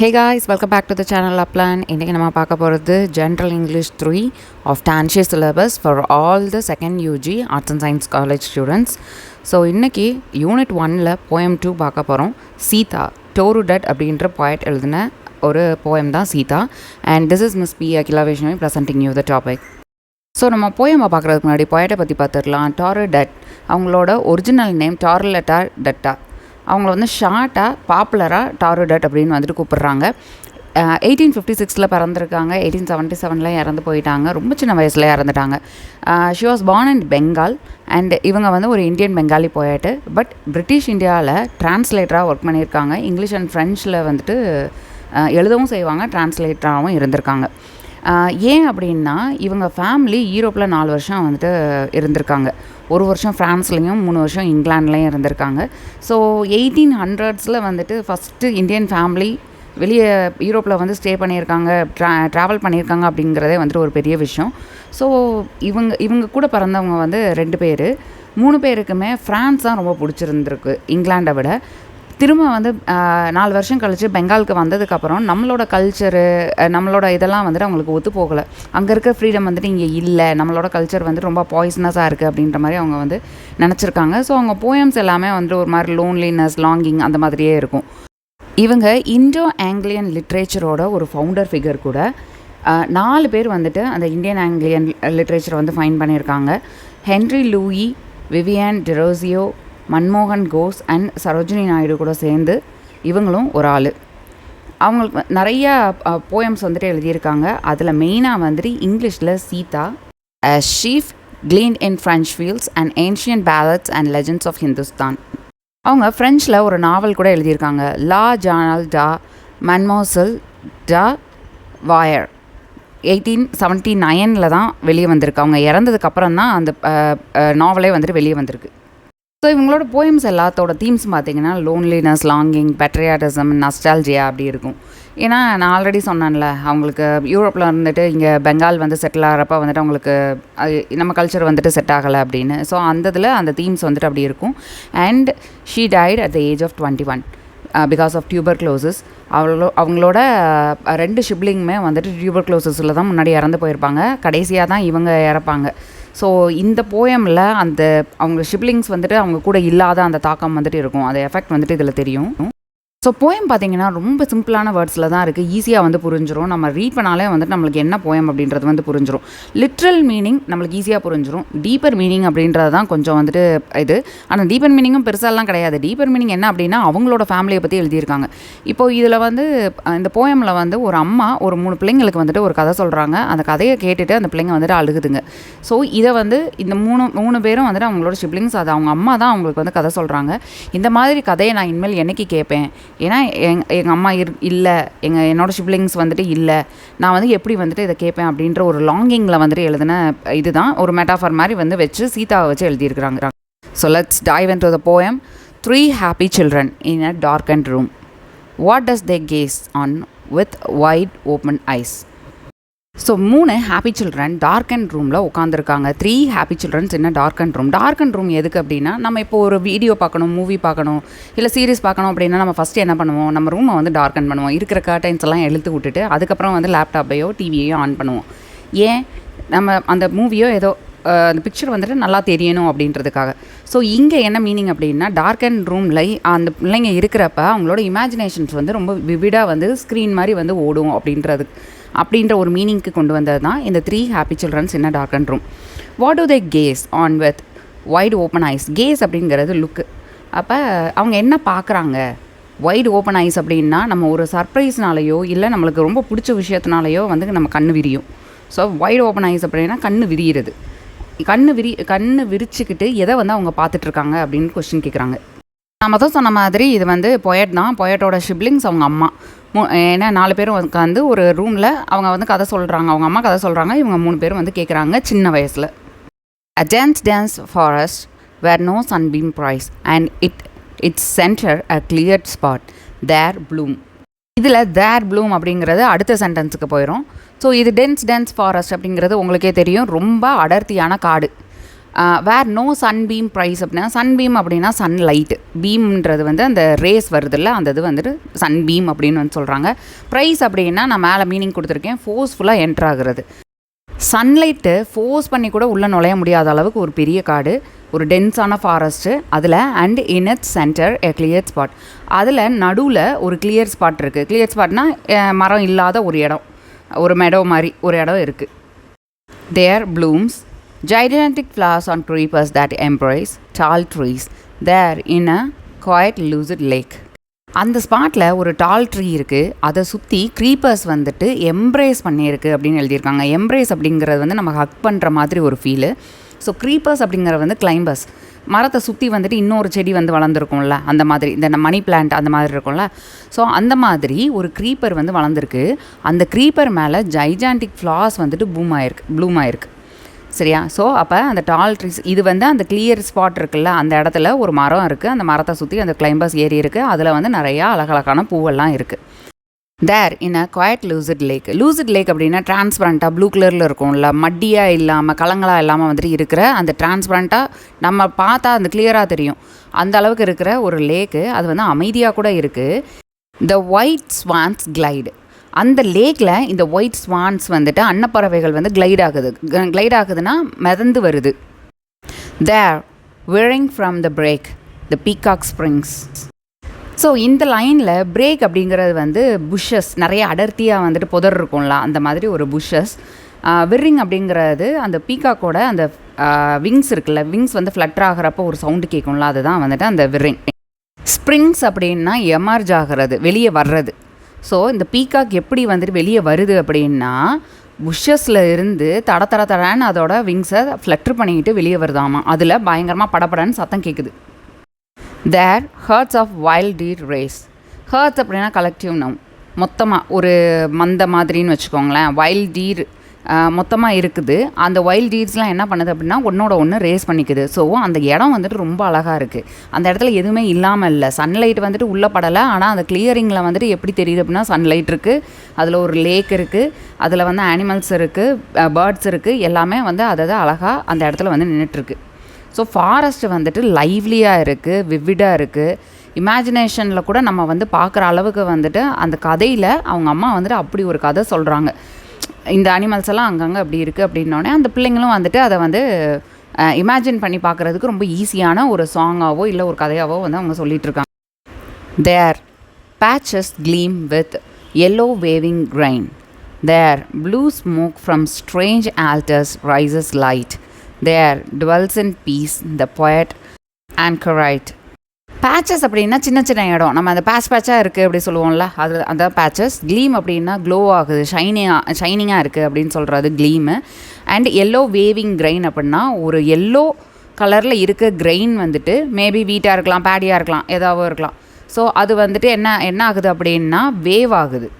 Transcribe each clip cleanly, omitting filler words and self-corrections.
Hey guys, welcome back to the channel Upland. இன்றைக்கி நம்ம பார்க்க போகிறது General English 3 of Tanshi syllabus for all the second UG Arts and Science College students. So இன்றைக்கி unit 1ல் poem 2 பார்க்க போகிறோம். சீதா டோருடட் அப்படின்ற poet எழுதின ஒரு poem தான் Sita. And this is Miss P. Akila Vaishnavi presenting you the topic. So நம்ம போயமை பார்க்குறதுக்கு முன்னாடி போயட்டை பற்றி பார்த்துடலாம். டோருடட் அவங்களோட ஒரிஜினல் நேம் டார்லெட்டா டட்டா. அவங்கள வந்து ஷார்ட்டாக பாப்புலராக டாருடட் அப்படின்னு வந்துட்டு கூப்பிட்றாங்க. 1856 பிறந்திருக்காங்க. 1877 இறந்து போயிட்டாங்க. ரொம்ப சின்ன வயசில் இறந்துட்டாங்க. She was born in Bengal and இவங்க வந்து ஒரு இந்தியன் பெங்காலி போயிட்டு பட் பிரிட்டிஷ் இந்தியாவில் டிரான்ஸ்லேட்டராக ஒர்க் பண்ணியிருக்காங்க. இங்கிலீஷ் அண்ட் ஃப்ரெஞ்சில் வந்துட்டு எழுதவும் செய்வாங்க, டிரான்ஸ்லேட்டராகவும் இருந்திருக்காங்க. ஏன் அப்படின்னா இவங்க ஃபேமிலி யூரோப்பில் 4 வருஷம் வந்துட்டு இருந்திருக்காங்க. 1 வருஷம் ஃப்ரான்ஸ்லேயும் 3 வருஷம் இங்கிலாண்ட்லேயும் இருந்திருக்காங்க. ஸோ 1800s வந்துட்டு ஃபஸ்ட்டு இந்தியன் ஃபேமிலி வெளியே யூரோப்பில் வந்து ஸ்டே பண்ணியிருக்காங்க, ட்ராவல் பண்ணியிருக்காங்க அப்படிங்கிறதே வந்துட்டு ஒரு பெரிய விஷயம். ஸோ இவங்க கூட பிறந்தவங்க வந்து 2 பேர். 3 பேருக்குமே ஃப்ரான்ஸ் தான் ரொம்ப பிடிச்சிருந்துருக்கு இங்கிலாண்டை விட. திரும்ப வந்து 4 வருஷம் கழித்து பெங்காலுக்கு வந்ததுக்கப்புறம் நம்மளோட கல்ச்சரு நம்மளோட இதெல்லாம் வந்துட்டு அவங்களுக்கு ஒத்து போகலை. அங்கே இருக்க ஃப்ரீடம் வந்துட்டு இங்கே இல்லை, நம்மளோட கல்ச்சர் வந்து ரொம்ப பாய்சனஸாக இருக்குது அப்படின்ற மாதிரி அவங்க வந்து நினச்சிருக்காங்க. ஸோ அவங்க போயம்ஸ் எல்லாமே வந்துட்டு ஒரு மாதிரி லோன்லினஸ், லாங்கிங் அந்த மாதிரியே இருக்கும். இவங்க இண்டோ ஆங்கிலியன் லிட்ரேச்சரோட ஒரு ஃபவுண்டர் ஃபிகர் கூட. 4 பேர் வந்துட்டு அந்த இந்தியன் ஆங்கிலியன் லிட்ரேச்சரை வந்து ஃபைண்ட் பண்ணியிருக்காங்க. ஹென்ரி லூயி, விவியன் டெரோசியோ, மன்மோகன் கோஸ் அண்ட் சரோஜினி நாயுடு கூட சேர்ந்து இவங்களும் ஒரு ஆள். அவங்களுக்கு நிறையா போயம்ஸ் வந்துட்டு எழுதியிருக்காங்க. அதில் மெயினாக வந்துட்டு இங்கிலீஷில் Sita, A Sheaf Gleaned in French Fields and Ancient Ballads and Legends of Hindustan. அவங்க ஃப்ரெஞ்சில் ஒரு நாவல் கூட எழுதியிருக்காங்க. லா ஜானல் டா மன்மோசல் டா வாயர் 1879 தான் வெளியே வந்திருக்கு. அவங்க இறந்ததுக்கப்புறம் தான் அந்த நாவலே வந்துட்டு வெளியே வந்திருக்கு. ஸோ இவங்களோட போயம்ஸ் எல்லாத்தோட தீம்ஸ் பார்த்திங்கன்னா லோன்லினஸ், லாங்கிங், பெட்ரியாட்டிசம், நஸ்டால்ஜியா அப்படி இருக்கும். ஏன்னா நான் ஆல்ரெடி சொன்னேன்ல, அவங்களுக்கு யூரோப்பில் இருந்துட்டு இங்கே பெங்கால் வந்து செட்டில் ஆகிறப்ப வந்துட்டு அவங்களுக்கு நம்ம கல்ச்சர் வந்துட்டு செட் ஆகலை அப்படின்னு. ஸோ அந்த இதில் அந்த தீம்ஸ் வந்துட்டு அப்படி இருக்கும். And she died at the age of 21 because of tuberculosis. அவங்களோட 2 ஷிப்லிங்குமே வந்துட்டு டியூபர்க்ளோசிஸில் தான் முன்னாடி இறந்து போயிருப்பாங்க. கடைசியாக தான் இவங்க இறப்பாங்க. ஸோ இந்த போயமில் அந்த அவங்க ஷிப்லிங்ஸ் வந்துட்டு அவங்க கூட இல்லாத அந்த தாக்கம் வந்துட்டு இருக்கும். அந்த எஃபெக்ட் வந்துட்டு இதில் தெரியும். ஸோ போயம் பார்த்திங்கன்னா ரொம்ப சிம்பிளான வேர்ட்ஸில் தான் இருக்குது. ஈஸியாக வந்து புரிஞ்சிடும். நம்ம ரீட் பண்ணாலே வந்துட்டு நம்மளுக்கு என்ன போயம் அப்படின்றது வந்து புரிஞ்சிடும். லிட்ரல் மீனிங் நம்மளுக்கு ஈஸியாக புரிஞ்சிடும். டீப்பர் மீனிங் அப்படின்றது தான் கொஞ்சம் வந்துட்டு இது. ஆனால் டீப்பர் மீனிங்கும் பெருசாலாம் கிடையாது. டீப்பர் மீனிங் என்ன அப்படின்னா அவங்களோட ஃபேமிலியை பற்றி எழுதியிருக்காங்க. இப்போது இதில் வந்து இந்த போயமில் வந்து ஒரு அம்மா ஒரு 3 பிள்ளைங்களுக்கு வந்துட்டு ஒரு கதை சொல்கிறாங்க. அந்த கதையை கேட்டுட்டு அந்த பிள்ளைங்க வந்துட்டு அழுகுதுங்க. ஸோ இதை வந்து இந்த 3 பேரும் வந்துட்டு அவங்களோட ஷிப்லிங்ஸ், அது அவங்க அம்மா தான் அவங்களுக்கு வந்து கதை சொல்கிறாங்க. இந்த மாதிரி கதையை நான் இனிமேல் என்னைக்கு கேட்பேன், ஏன்னா எங்கள் அம்மா இல்லை, என்னோடய ஷிப்லிங்ஸ் வந்துட்டு இல்லை, நான் வந்து எப்படி வந்துட்டு இதை கேட்பேன் அப்படின்ற ஒரு லாங்கிங்கில் வந்துட்டு எழுதின இதுதான் ஒரு மெட்டாஃபர் மாதிரி வந்து வச்சு சீதாவை வச்சு எழுதியிருக்கிறாங்க. So let's dive into the poem. 3 happy children in a darkened room. What does they gaze on with wide open eyes? So 3 happy children darkened ரூமில் உட்காந்துருக்காங்க. 3 ஹாப்பி சில்ட்ரன்ஸ் என்ன darkened room. Darkened room எதுக்கு அப்படின்னா, நம்ம இப்போ ஒரு video பார்க்கணும், movie பார்க்கணும், இல்லை சீரிஸ் பார்க்கணும் அப்படின்னா நம்ம ஃபஸ்ட்டு என்ன பண்ணுவோம், நம்ம ரூமை வந்து டார்க்கன் பண்ணுவோம். இருக்கிற கர்டைன்ஸ் எல்லாம் எழுத்து விட்டுட்டு அதுக்கப்புறம் வந்து லேப்டாப்பையோ டிவியையோ ஆன் பண்ணுவோம். ஏன், நம்ம அந்த மூவியோ ஏதோ அந்த பிக்சர் வந்துட்டு நல்லா தெரியணும் அப்படின்றதுக்காக. ஸோ இங்கே என்ன மீனிங் அப்படின்னா, டார்க் அண்ட் ரூமில் அந்த பிள்ளைங்க இருக்கிறப்ப அவங்களோட இமேஜினேஷன்ஸ் வந்து ரொம்ப விவிடாக வந்து ஸ்க்ரீன் மாதிரி வந்து ஓடும் அப்படின்ற ஒரு மீனிங்க்கு கொண்டு வந்தது தான் இந்த 3 happy children in a darkened room. What do they gaze on with wide open eyes? gaze அப்படிங்கிறது லுக்கு. அப்போ அவங்க என்ன பார்க்குறாங்க, வைட் ஓப்பன் ஐஸ் அப்படின்னா நம்ம ஒரு சர்ப்ரைஸ்னாலேயோ இல்லை நம்மளுக்கு ரொம்ப பிடிச்ச விஷயத்தினாலேயோ வந்து நம்ம கண்ணு விரியும். ஸோ வைட் ஓப்பன் ஐஸ் அப்படின்னா கண்ணு விரியிறது. கண்ணு விரிச்சுக்கிட்டு எதை வந்து அவங்க பார்த்துட்ருக்காங்க அப்படின்னு கொஸ்டின் கேட்குறாங்க. நம்ம தான் சொன்ன மாதிரி இது வந்து பொயட் தான். பொயட்டோட ஷிப்லிங்ஸ் அவங்க அம்மா. ஏன்னா 4 பேரும் உட்காந்து ஒரு ரூமில் அவங்க வந்து கதை சொல்கிறாங்க. அவங்க அம்மா கதை சொல்கிறாங்க. இவங்க 3 பேரும் வந்து கேட்குறாங்க சின்ன வயசில். A dense forest where no sunbeam price and its center a cleared spot there bloom. இதில் தேர் ப்ளூம் அப்படிங்கிறது அடுத்த சென்டென்ஸுக்கு போயிடும். ஸோ இது டென்ஸ் ஃபாரஸ்ட் அப்படிங்கிறது உங்களுக்கே தெரியும், ரொம்ப அடர்த்தியான காடு. வேர் நோ சன்பீம் ப்ரைஸ் அப்படின்னா, சன்பீம் அப்படின்னா சன்லைட்டு, பீம்ன்றது வந்து அந்த ரேஸ் வருதில்ல, அந்த இது வந்துட்டு சன்பீம் அப்படின்னு வந்து சொல்கிறாங்க. ப்ரைஸ் அப்படின்னா நான் மேலே மீனிங் கொடுத்துருக்கேன், ஃபோர்ஸ்ஃபுல்லாக என்ட்ரு ஆகுறது. சன்லைட்டு ஃபோர்ஸ் பண்ணி கூட உள்ளே நுழைய முடியாத அளவுக்கு ஒரு பெரிய காடு, ஒரு டென்ஸான ஃபாரஸ்ட்டு, அதில் and in it's centre a clear spot, அதில் நடுவில் ஒரு கிளியர் ஸ்பாட் இருக்குது. கிளியர் ஸ்பாட்னா மரம் இல்லாத ஒரு இடம், ஒரு மெடோ மாதிரி ஒரு இடம் இருக்குது. தேர் blooms gigantic flowers on creepers that embrace tall trees there in a quiet lucid lake. அந்த ஸ்பாட்டில் ஒரு டால் ட்ரீ இருக்குது, அதை சுற்றி க்ரீப்பர்ஸ் வந்துட்டு எம்ப்ரேஸ் பண்ணியிருக்கு அப்படின்னு எழுதியிருக்காங்க. எம்ப்ரேஸ் அப்படிங்கிறது வந்து நம்ம ஹக் பண்ணுற மாதிரி ஒரு ஃபீலு. ஸோ க்ரீப்பர்ஸ் அப்படிங்கிறது வந்து கிளைம்பர்ஸ், மரத்தை சுற்றி வந்துட்டு இன்னொரு செடி வந்து வளர்ந்துருக்கும்ல, அந்த மாதிரி இந்த மணி பிளான்ட் அந்த மாதிரி இருக்கும்ல. ஸோ அந்த மாதிரி ஒரு க்ரீப்பர் வந்து வளர்ந்துருக்கு. அந்த க்ரீப்பர் மேலே ஜைஜாண்டிக் ஃப்ளார்ஸ் வந்துட்டு ப்ளூம் ஆயிருக்கு. சரியா? ஸோ அப்போ அந்த டால் ட்ரீஸ், இது வந்து அந்த கிளியர் ஸ்பாட் இருக்குல்ல, அந்த இடத்துல ஒரு மரம் இருக்குது, அந்த மரத்தை சுற்றி அந்த கிளைம்பர்ஸ் ஏறி இருக்குது, அதில் வந்து நிறையா அழகழகான பூவெல்லாம் இருக்குது. There in a quiet lucid lake. Lucid lake அப்படின்னா டிரான்ஸ்பரண்ட்டாக ப்ளூ கலரில் இருக்கும்ல, மட்டியாக இல்லாமல் கலங்களாக இல்லாமல் வந்துட்டு இருக்கிற அந்த டிரான்ஸ்பரண்ட்டாக நம்ம பார்த்தா அந்த கிளியராக தெரியும் அந்த அளவுக்கு இருக்கிற ஒரு லேக்கு. அது வந்து அமைதியாக கூட இருக்குது. த ஒயிட் ஸ்வான்ஸ் கிளைடு, அந்த லேக்கில் இந்த ஒயிட் ஸ்வான்ஸ் வந்துட்டு அன்னப்பறவைகள் வந்து கிளைட் ஆகுதுன்னா மிதந்து வருது. There whirring from the brake the peacock springs. So இந்த லைனில் பிரேக் அப்படிங்கிறது வந்து புஷ்ஷஸ், நிறைய அடர்த்தியாக வந்துட்டு புதர் இருக்கும்ல, அந்த மாதிரி ஒரு புஷ்ஷஸ். விரிங் அப்படிங்கிறது அந்த பீகாக்கோட அந்த விங்ஸ் இருக்குல்ல, விங்ஸ் வந்து ஃப்ளட்டர் ஆகிறப்போ ஒரு சவுண்டு கேட்கும்ல, அதுதான் வந்துட்டு அந்த விரிங். ஸ்ப்ரிங்ஸ் அப்படின்னா எமர்ஜ் ஆகிறது, வெளியே வர்றது. ஸோ இந்த பீகாக் எப்படி வந்துட்டு வெளியே வருது அப்படின்னா, புஷ்ஷஸில் இருந்து தடன்னு அதோட விங்ஸை ஃப்ளட்ரு பண்ணிக்கிட்டு வெளியே வருதாமா. அதில் பயங்கரமாக படப்படன்னு சத்தம் கேட்குது. There herds of wild deer race. Herds அப்படின்னா கலெக்டிவ் நவுன், மொத்தமாக ஒரு மந்த மாதிரின்னு வச்சுக்கோங்களேன். வைல்ட் டீர் மொத்தமாக இருக்குது. அந்த வைல்ட் டீர்ஸ்லாம் என்ன பண்ணுது அப்படின்னா ஒன்றோட ஒன்று ரேஸ் பண்ணிக்குது. ஸோ அந்த இடம் வந்துட்டு ரொம்ப அழகாக இருக்குது. அந்த இடத்துல எதுவுமே இல்லாமல் இல்லை, சன்லைட் வந்துட்டு உள்ளே படலை. ஆனால் அந்த கிளியரிங்கில் வந்துட்டு எப்படி தெரியுது அப்படின்னா சன்லைட் இருக்குது, அதில் ஒரு லேக் இருக்குது, அதில் வந்து அனிமல்ஸ் இருக்குது, பேர்ட்ஸ் இருக்குது, எல்லாமே வந்து அதை அழகாக அந்த இடத்துல வந்து நின்றுட்டுருக்கு. ஸோ ஃபாரஸ்ட் வந்துட்டு லைவ்லியாக இருக்குது, விவிடாக இருக்குது. இமேஜினேஷனில் கூட நம்ம வந்து பார்க்குற அளவுக்கு வந்துட்டு அந்த கதையில் அவங்க அம்மா வந்துட்டு அப்படி ஒரு கதை சொல்கிறாங்க. இந்த அனிமல்ஸ் எல்லாம் அங்கங்கே அப்படி இருக்குது அப்படின்னோடனே அந்த பிள்ளைங்களும் வந்துட்டு அதை வந்து இமேஜின் பண்ணி பார்க்குறதுக்கு ரொம்ப ஈஸியான ஒரு சாங்காவோ இல்லை ஒரு கதையாவோ வந்து அவங்க சொல்லிகிட்ருக்காங்க. There patches gleam with yellow waving grain. There blue smoke from strange altars rises light. There dwells in peace the poet anchorite. Patches அப்படின்னா சின்ன சின்ன இடம், நம்ம அந்த பேட்சாக இருக்குது அப்படி சொல்லுவோம்ல, அது அந்த பேச்சஸ். க்ளீம் அப்படின்னா க்ளோ ஆகுது, ஷைனிங்காக இருக்குது அப்படின்னு சொல்கிறது க்ளீமு. அண்ட் எல்லோ வேவிங் கிரெயின் அப்படின்னா ஒரு எல்லோ கலரில் இருக்க கிரெயின் வந்துட்டு மேபி வீட்டாக இருக்கலாம், பேடியாக இருக்கலாம், ஏதாவது இருக்கலாம். ஸோ அது வந்துட்டு என்ன ஆகுது அப்படின்னா வேவ் ஆகுது.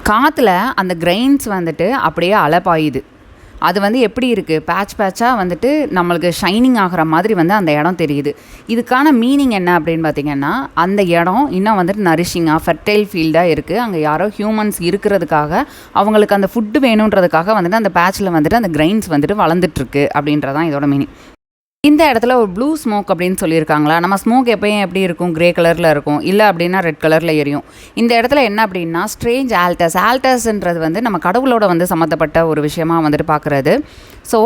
காற்றுல அந்த கிரெயின்ஸ் வந்துட்டு அப்படியே அலைப்பாயுது. அது வந்து எப்படி இருக்குது, பேட்சாக வந்துட்டு நம்மளுக்கு ஷைனிங் ஆகிற மாதிரி வந்து அந்த இடம் தெரியுது. இதுக்கான மீனிங் என்ன அப்படின்னு பார்த்திங்கன்னா, அந்த இடம் இன்னும் வந்துட்டு நரிஷிங்காக ஃபெர்டைல் ஃபீல்டாக இருக்குது. அங்கே யாரோ ஹியூமன்ஸ் இருக்கிறதுக்காக, அவங்களுக்கு அந்த ஃபுட்டு வேணுன்றதுக்காக வந்துட்டு அந்த பேட்சில் வந்துட்டு அந்த கிரெயின்ஸ் வந்துட்டு வளர்ந்துட்டுருக்கு அப்படின்றதான் இதோட மீனிங். இந்த இடத்துல ஒரு ப்ளூ ஸ்மோக் அப்படின்னு சொல்லியிருக்காங்களா. நம்ம ஸ்மோக் எப்போயும் எப்படி இருக்கும், க்ரே கலரில் இருக்கும், இல்லை அப்படின்னா ரெட் கலரில் எரியும். இந்த இடத்துல என்ன அப்படின்னா ஸ்ட்ரேஞ்ச் ஆல்டர்ஸ்ன்றது வந்து நம்ம கடவுளோட வந்து சம்மந்தப்பட்ட ஒரு விஷயமாக வந்துட்டு பார்க்குறது. ஸோ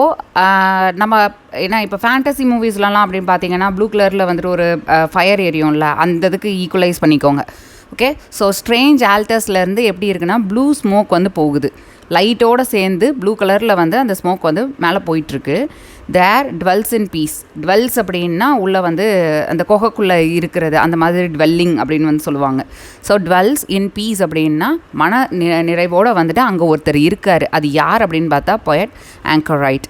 நம்ம ஏன்னா இப்போ ஃபேண்டசி மூவிஸ்லலாம் அப்படின்னு பார்த்தீங்கன்னா ப்ளூ கலரில் வந்துட்டு ஒரு ஃபயர் எரியும்ல, அந்த இதுக்கு ஈக்குவலைஸ் பண்ணிக்கோங்க. ஓகே, ஸோ ஸ்ட்ரேஞ்ச் ஆல்டர்ஸ்லேருந்து எப்படி இருக்குன்னா ப்ளூ ஸ்மோக் வந்து போகுது, லைட்டோடு சேர்ந்து ப்ளூ கலரில் வந்து அந்த ஸ்மோக் வந்து மேலே போயிட்டுருக்கு. தேர் டுவெல்ஸ் இன் பீஸ். டுவெல்ஸ் அப்படின்னா உள்ளே வந்து அந்த குகைக்குள்ளே இருக்கிறது, அந்த மாதிரி டுவெல்லிங் அப்படின்னு வந்து சொல்லுவாங்க. ஸோ டுவெல்ஸ் இன் பீஸ் அப்படின்னா மன நிறைவோடு வந்துட்டு அங்கே ஒருத்தர் இருக்கார். அது யார் அப்படின்னு பார்த்தா பொயட் ஆங்கரைட்.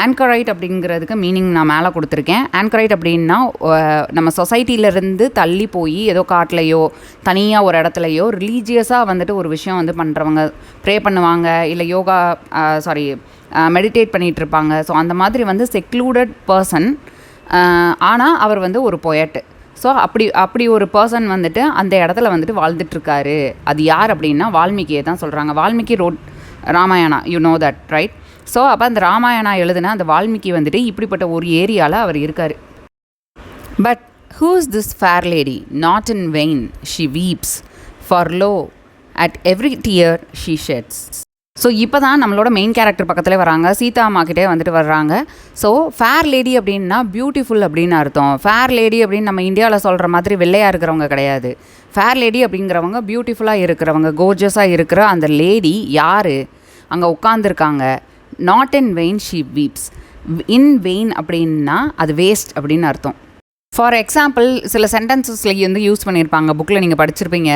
ஆங்கரைட் அப்படிங்கிறதுக்கு மீனிங் நான் மேலே கொடுத்துருக்கேன். ஆங்கரைட் அப்படின்னா நம்ம சொசைட்டியிலேருந்து தள்ளி போய் ஏதோ காட்டிலையோ தனியாக ஒரு இடத்துலையோ ரிலீஜியஸாக வந்துட்டு ஒரு விஷயம் வந்து பண்ணுறவங்க, ப்ரே பண்ணுவாங்க, இல்லை யோகா மெடிடேட் பண்ணிகிட்ருப்பாங்க. ஸோ அந்த மாதிரி வந்து செக்லூடட் பர்சன், ஆனால் அவர் வந்து ஒரு பொயட்டு. ஸோ அப்படி ஒரு பர்சன் வந்துட்டு அந்த இடத்துல வந்துட்டு வாழ்ந்துட்டுருக்காரு. அது யார் அப்படின்னா வால்மீகியை தான் சொல்கிறாங்க. Valmiki road Ramayana, you know that right. So அப்போ அந்த ராமாயணா எழுதுன அந்த வால்மீகி வந்துட்டு இப்படிப்பட்ட ஒரு ஏரியாவில் அவர் இருக்கார். But who is this fair lady? Not in vain she weeps, for lo, at every tear she sheds. So இப்போ தான் நம்மளோட மெயின் கேரக்டர் பக்கத்தில் வராங்க, சீதா அம்மா கிட்டே வந்துட்டு வர்றாங்க. ஸோ ஃபேர் லேடி அப்படின்னா பியூட்டிஃபுல் அப்படின்னு அர்த்தம். ஃபேர் லேடி அப்படின்னு நம்ம இந்தியாவில் சொல்கிற மாதிரி வெள்ளையாக இருக்கிறவங்க கிடையாது. ஃபேர் லேடி அப்படிங்கிறவங்க பியூட்டிஃபுல்லாக இருக்கிறவங்க, கோர்ஜஸாக இருக்கிற அந்த லேடி யார் அங்கே உட்காந்துருக்காங்க. Not in vein she weeps. In vain அப்படின்னா அது வேஸ்ட் அப்படின்னு அர்த்தம். ஃபார் எக்ஸாம்பிள் சில சென்டென்சஸில் வந்து யூஸ் பண்ணியிருப்பாங்க, புக்கில் நீங்கள் படிச்சிருப்பீங்க.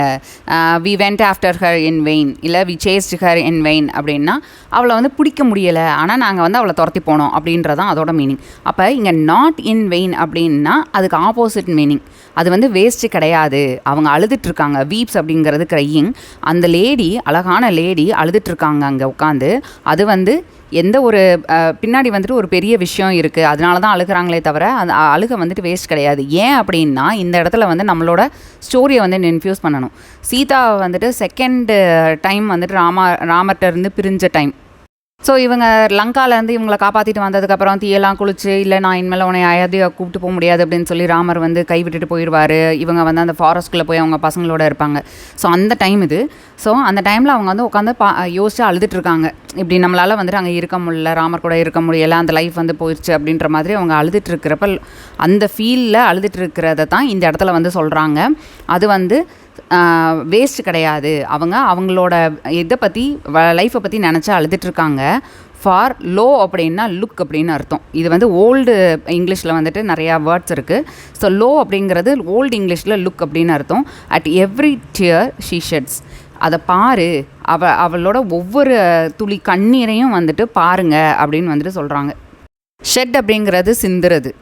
We went after her in vain, இல்லை we chased her in vain அப்படின்னா அவளை வந்து பிடிக்க முடியலை, ஆனால் நாங்கள் வந்து அவளை துரத்தி போனோம் அப்படின்றதான் அதோட மீனிங். அப்போ இங்கே நாட் இன் வெயின் அப்படின்னா அதுக்கு ஆப்போசிட் மீனிங். அது வந்து வேஸ்ட்டு கிடையாது, அவங்க அழுதுட்ருக்காங்க. வீப்ஸ் அப்படிங்கிறது க்ரையிங். அந்த லேடி, அழகான லேடி அழுதுட்ருக்காங்க அங்கே உட்காந்து. அது வந்து எந்த ஒரு பின்னாடி வந்துட்டு ஒரு பெரிய விஷயம் இருக்குது, அதனால தான் அழுகிறாங்களே தவிர அந்த அழுகை வந்துட்டு வேஸ்ட் கிடையாது. ஏன் அப்படின்னா இந்த இடத்துல வந்து நம்மளோட ஸ்டோரியை வந்து இன்ஃப்யூஸ் பண்ணணும். சீதா வந்துட்டு செகண்ட் டைம் வந்துட்டு ராமர்கிட்ட இருந்து பிரிஞ்ச டைம். ஸோ இவங்க லங்காலேருந்து இவங்களை காப்பாற்றிட்டு வந்ததுக்கப்புறம் தீயெல்லாம் குளிச்சு, இல்லை நான் இனிமேல் உன்னை அயோத்தியா கூப்பிட்டு போக முடியாது அப்படின்னு சொல்லி ராமர் வந்து கைவிட்டுட்டு போயிடுவார். இவங்க வந்து அந்த ஃபாரஸ்ட்குள்ளே போய் அவங்க பசங்களோட இருப்பாங்க. ஸோ அந்த டைம் இது. ஸோ அந்த டைமில் அவங்க வந்து உட்காந்து யோசிச்சு அழுதுட்டுருக்காங்க. இப்படி நம்மளால் வந்துட்டு அங்கே இருக்க முடியல, ராமர் கூட இருக்க முடியலை, அந்த லைஃப் வந்து போயிடுச்சு அப்படின்ற மாதிரி அவங்க அழுதுட்டுருக்கிறப்ப அந்த ஃபீலில் அழுதுட்டுருக்கிறத தான் இந்த இடத்துல வந்து சொல்கிறாங்க. அது வந்து வேஸ்ட் கிடையாது, அவங்களோட இதை பற்றி லைஃப்பை பற்றி நினச்சி அழுதுட்டுருக்காங்க. ஃபார் லோ அப்படின்னா லுக் அப்படின்னு அர்த்தம். இது வந்து ஓல்டு இங்கிலீஷில் வந்துட்டு நிறையா வேர்ட்ஸ் இருக்குது. ஸோ லோ அப்படிங்கிறது ஓல்டு இங்கிலீஷில் லுக் அப்படின்னு அர்த்தம். At every dear she sheds, அதை பாரு, அவளோட ஒவ்வொரு துளி கண்ணீரையும் வந்துட்டு பாருங்க அப்படின்னு வந்துட்டு சொல்கிறாங்க. ஷெட் அப்படிங்கிறது சிந்துறது.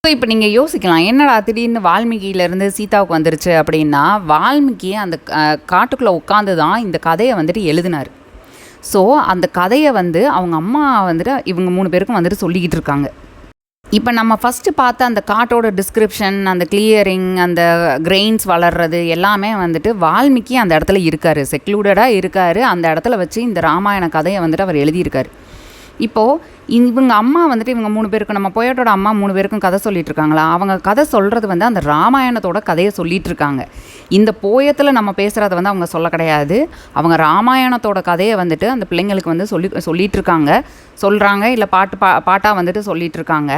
ஸோ இப்போ நீங்கள் யோசிக்கலாம், என்னடா திடீர்னு வால்மீகியிலேருந்து சீதாவுக்கு வந்துருச்சு அப்படின்னா, வால்மீகி அந்த காட்டுக்குள்ளே உட்காந்து தான் இந்த கதையை வந்துட்டு எழுதினார். ஸோ அந்த கதையை வந்து அவங்க அம்மா வந்துட்டு இவங்க 3 பேருக்கும் வந்துட்டு சொல்லிக்கிட்டு இருக்காங்க. இப்போ நம்ம ஃபஸ்ட்டு பார்த்த அந்த காட்டோட டிஸ்கிரிப்ஷன், அந்த கிளியரிங், அந்த கிரெயின்ஸ் வளர்றது எல்லாமே வந்துட்டு வால்மீகி அந்த இடத்துல இருக்கார், செக்லூடடாக இருக்கார். அந்த இடத்துல வச்சு இந்த ராமாயண கதையை வந்துட்டு அவர் எழுதியிருக்காரு. இப்போது இவங்க அம்மா வந்துட்டு இவங்க 3 பேருக்கும், நம்ம போயட்டோட அம்மா 3 பேருக்கும் கதை சொல்லிகிட்டு இருக்காங்களா, அவங்க கதை சொல்கிறது வந்து அந்த ராமாயணத்தோட கதையை சொல்லிகிட்டு இருக்காங்க. இந்த போயத்தில் நம்ம பேசுகிறத வந்து அவங்க சொல்ல கிடையாது. அவங்க ராமாயணத்தோட கதையை வந்துட்டு அந்த பிள்ளைங்களுக்கு வந்து சொல்லிகிட்டு இருக்காங்க, சொல்கிறாங்க, இல்லை பாட்டாக வந்துட்டு சொல்லிகிட்டு இருக்காங்க.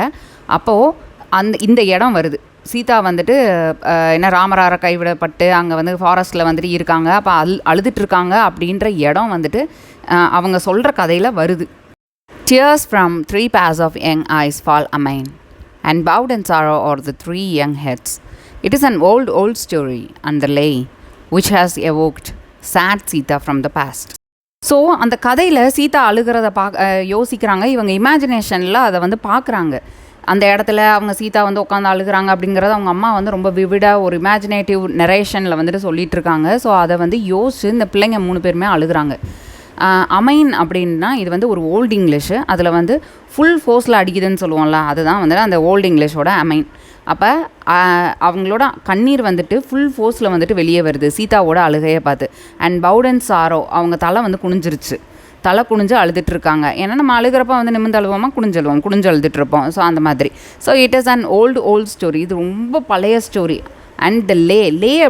அப்போது இந்த இடம் வருது. சீதா வந்துட்டு என்ன ராமரார கைவிடப்பட்டு அங்கே வந்து ஃபாரஸ்ட்டில் வந்துட்டு இருக்காங்க. அப்போ அழுதுட்டுருக்காங்க அப்படின்ற இடம் வந்துட்டு அவங்க சொல்கிற கதையில் வருது. Tears from 3 pairs of young eyes fall amain, and bowed in sorrow o'er the 3 young heads. It is an old story, and the lay which has evoked sad Sita from the past. So அந்த கதையில் சீதா அழுகிறத யோசிக்கிறாங்க. இவங்க இமேஜினேஷனில் அதை வந்து பார்க்குறாங்க. அந்த இடத்துல அவங்க சீதா வந்து உட்காந்து அழுகிறாங்க அப்படிங்கிறத அவங்க அம்மா வந்து ரொம்ப விவிடாக ஒரு இமேஜினேட்டிவ் நரேஷனில் வந்துட்டு சொல்லிகிட்டு இருக்காங்க. ஸோ அதை வந்து யோசிச்சு இந்த பிள்ளைங்க 3 பேருமே அழுகிறாங்க. அமைன் அப்படின்னா இது வந்து ஒரு ஓல்டு இங்கிலீஷு. அதில் வந்து ஃபுல் ஃபோர்ஸில் அடிக்குதுன்னு சொல்லுவோம்ல, அதுதான் வந்து அந்த ஓல்டு இங்கிலீஷோட அமைன். அப்போ அவங்களோட கண்ணீர் வந்துட்டு ஃபுல் ஃபோர்ஸில் வந்துட்டு வெளியே வருது சீதாவோட அழுகையை பார்த்து. அண்ட் பவுடன் சாரோ, அவங்க தலை வந்து குனிஞ்சிருச்சு, தலை குனிஞ்சு அழுதுட்டுருக்காங்க. ஏன்னா நம்ம அழுகிறப்ப வந்து நிமிந்து அழுவோமா, குனிஞ்சு அழுதுட்டுருப்போம். ஸோ அந்த மாதிரி. So it is an old story. இது ரொம்ப பழைய ஸ்டோரி. அண்ட் த லே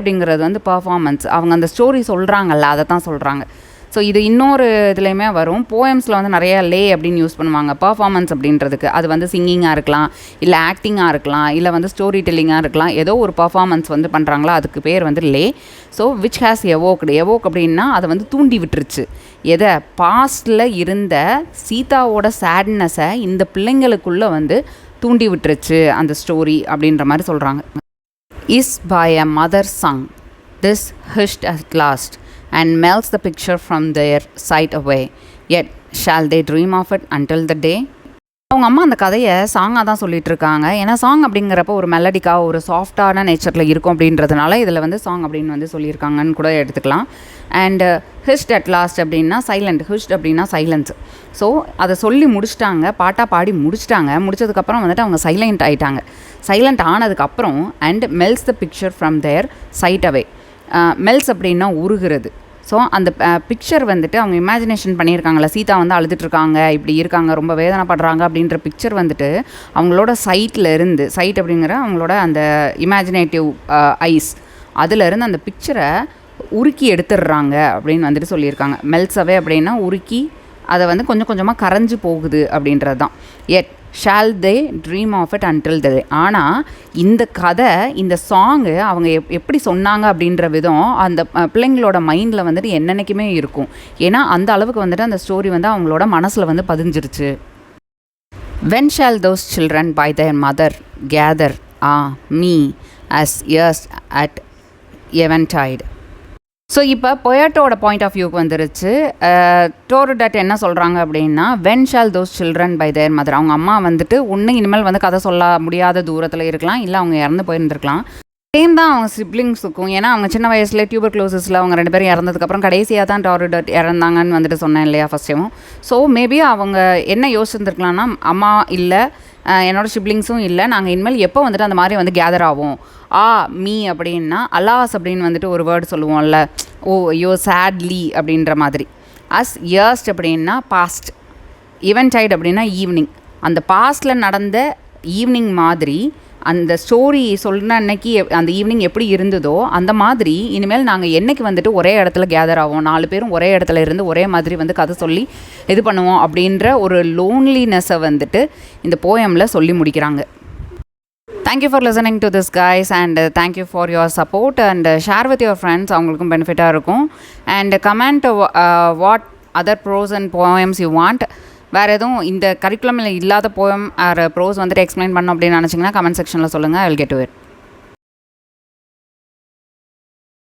அப்படிங்கிறது வந்து பர்ஃபார்மன்ஸ். அவங்க அந்த ஸ்டோரி சொல்கிறாங்கல்ல, அதை தான் சொல்கிறாங்க. ஸோ இது இன்னொரு இதுலேயுமே வரும். போயம்ஸில் வந்து நிறைய லே அப்படின்னு யூஸ் பண்ணுவாங்க பர்ஃபார்மன்ஸ் அப்படின்றதுக்கு. அது வந்து சிங்கிங்காக இருக்கலாம், இல்லை ஆக்டிங்காக இருக்கலாம், இல்லை வந்து ஸ்டோரி டெல்லிங்காக இருக்கலாம். ஏதோ ஒரு பர்ஃபார்மன்ஸ் வந்து பண்ணுறாங்களா, அதுக்கு பேர் வந்து லே. ஸோ விச் ஹேஸ் எவோக் அப்படின்னா அதை வந்து தூண்டி விட்டுருச்சு. எதை பாஸ்டில் இருந்த சீதாவோட சேட்னஸை இந்த பிள்ளைங்களுக்குள்ளே வந்து தூண்டி விட்டுருச்சு அந்த ஸ்டோரி அப்படின்ற மாதிரி சொல்கிறாங்க. Is by a mother sung this hushed at last and melts the picture from their sight away, yet shall they dream of it until the day. அவங்க அம்மா அந்த கதையை சாங்காக தான் சொல்லிகிட்டு இருக்காங்க. ஏன்னா சாங் அப்படிங்கிறப்ப ஒரு மெலடிக்காக ஒரு சாஃப்டான நேச்சரில் இருக்கும் அப்படின்றதுனால இதில் வந்து சாங் அப்படின்னு வந்து சொல்லியிருக்காங்கன்னு கூட எடுத்துக்கலாம். அண்ட் ஹிஷ்ட் அட் லாஸ்ட் அப்படின்னா சைலண்ட், ஹிஷ்ட் அப்படின்னா சைலன்ஸ். ஸோ அதை சொல்லி முடிச்சிட்டாங்க, பாட்டாக பாடி முடிச்சதுக்கப்புறம் வந்துட்டு அவங்க சைலண்ட் ஆகிட்டாங்க. சைலண்ட் ஆனதுக்கப்புறம் and melts the picture from their side away. Melts அப்படின்னா உருகிறது. ஸோ அந்த பிக்சர் வந்துட்டு அவங்க இமேஜினேஷன் பண்ணியிருக்காங்களே, சீதா வந்து அழுதுட்ருக்காங்க, இப்படி இருக்காங்க, ரொம்ப வேதனைப்படுறாங்க அப்படின்ற பிக்சர் வந்துட்டு அவங்களோட சைட் அப்படிங்கிற அவங்களோட அந்த இமேஜினேட்டிவ் ஐஸ் அதிலேருந்து அந்த பிக்சரை உருக்கி எடுத்துடுறாங்க அப்படின்னு வந்துட்டு சொல்லியிருக்காங்க. மெல்ட்ஸ் அவே அப்படின்னா உருக்கி அதை வந்து கொஞ்சம் கொஞ்சமாக கரைஞ்சி போகுது அப்படின்றது தான். Yet shall they dream of it until they. ஆனால் இந்த கதை, இந்த சாங்கு அவங்க எப்படி சொன்னாங்க அப்படின்ற விதம் அந்த பிள்ளைங்களோட மைண்டில் வந்துட்டு என்னென்னைக்குமே இருக்கும். ஏன்னா அந்த அளவுக்கு வந்துட்டு அந்த ஸ்டோரி வந்து அவங்களோட மனசில் வந்து பதிஞ்சிருச்சு. When shall those children by their mother gather me as years at eventide. So இப்போ பொயட்டோட பாயிண்ட் ஆஃப் வியூக்கு வந்துருச்சு. டோருடட் என்ன சொல்கிறாங்க அப்படின்னா, when shall those children by their mother. அவங்க அம்மா வந்துட்டு ஒன்று இனிமேல் வந்து கதை சொல்ல முடியாத தூரத்தில் இருக்கலாம், இல்லை அவங்க இறந்து போயிருந்துருக்கலாம். சேம் தான் அவங்க சிப்ளிங்ஸுக்கும். ஏன்னா அவங்க சின்ன வயசில் டியூபர்குலோசிஸில் அவங்க 2 பேரும் இறந்ததுக்கப்புறம் கடைசியாக தான் டோருடட் இறந்தாங்கன்னு வந்துட்டு சொன்னேன் இல்லையா ஃபஸ்ட்டையும். ஸோ மேபி அவங்க என்ன யோசிச்சுருந்துருக்கலாம்னா, அம்மா இல்லை, என்னோடய சிப்ளிங்ஸும் இல்லை, நாங்கள் இனிமேல் எப்போ வந்துட்டு அந்த மாதிரி வந்து கேதர் ஆகும். மீ அப்படின்னா அலாஸ் அப்படின்னு வந்துட்டு ஒரு வேர்டு சொல்லுவோம்ல, ஓ ஐயோ சேட்லி அப்படின்ற மாதிரி. இயர்ஸ்ட் அப்படின்னா பாஸ்ட், ஈவென்டைட் அப்படின்னா ஈவினிங். அந்த பாஸ்டில் நடந்த ஈவினிங் மாதிரி அந்த ஸ்டோரி சொன்ன அன்னைக்கு அந்த ஈவினிங் எப்படி இருந்ததோ அந்த மாதிரி இனிமேல் நாங்கள் என்றைக்கு வந்துட்டு ஒரே இடத்துல கேதர் ஆகும், 4 பேரும் ஒரே இடத்துல இருந்து ஒரே மாதிரி வந்து கதை சொல்லி இது பண்ணுவோம் அப்படின்ற ஒரு லோன்லினஸை வந்துட்டு இந்த போயமில் சொல்லி முடிக்கிறாங்க. Thank you for listening to this guys, and thank you for your support, and share with your friends, அவங்களுக்கும் பெனிஃபிட்டாக இருக்கும். and comment what other prose and poems you want. வேறு எதுவும் இந்த கரிக்குலமில் இல்லாத போயம் ஆர் ப்ரோஸ் வந்துட்டு எக்ஸ்பிளைன் பண்ணோம் அப்படின்னு நினச்சிங்கன்னா கமெண்ட் செக்ஷனில் சொல்லுங்கள். I will get to it.